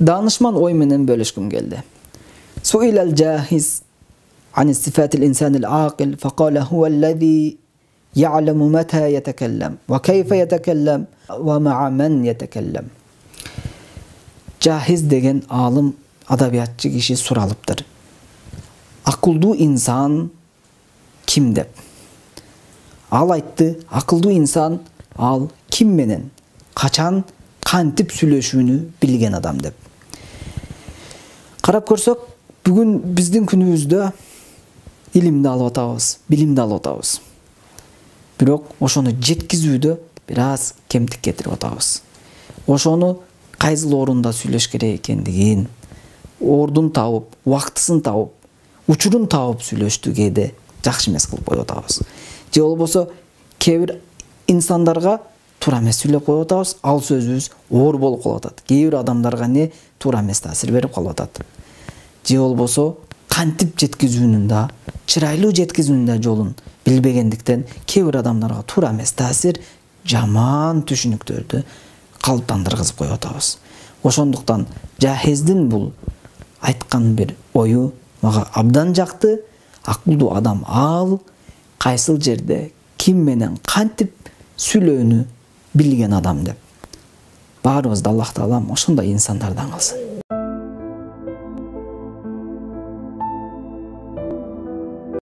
Danışman oy menen bölüşküm geldi. Su'ilal jahiz an sifatil insanil aqil faqala huvallazi ya'lemu mata yetekellem ve keyfe yetekellem ve ma'a men yetekellem. Jahiz degen alim adabiyatçı kişi soralıptır. Akıllı insan kim dep? Al aytты, akıllı insan al kim menen, kaçan, kantip süйлөшүүnü bilgen adam dep. Karap көрсөк, бүгүn биздин күнүбүздө илимди алып атабыз, билимди алып атабыз. Бирок ошону жеткизүүдө бир аз кемтик кетирип атабыз. Ошону кайсыл орунда сүйлөш керек экендигин, ордун табып, убактысын табып, учурун табып сүйлөштү кээде жакшы эмес кылып коюп атабыз. Же болбосо кээ бир инсандарга туура эмес сүйлөп коюп атабыз, ал сөзүбүз оор болуп калып атат. Кээ бир адамдарга не туура эмес таасир берип калып атат. Же болбосо кантип жеткизүүнүн да, чырайлуу жеткизүүнүн да жолун билбегендиктен кээ бир адамдарга туура эмес таасир, жаман түшүнүктөрдү калыптандыргызып коюп атабыз. Ошондуктан Жахиздин бул айткан бир ою мага абдан жакты. Акылдуу адам ал кайсыл жерде ким менен кантип сүйлөөнү билген адам деп. Баарыбызды Аллах Таалам ошондой инсандардан кылсын.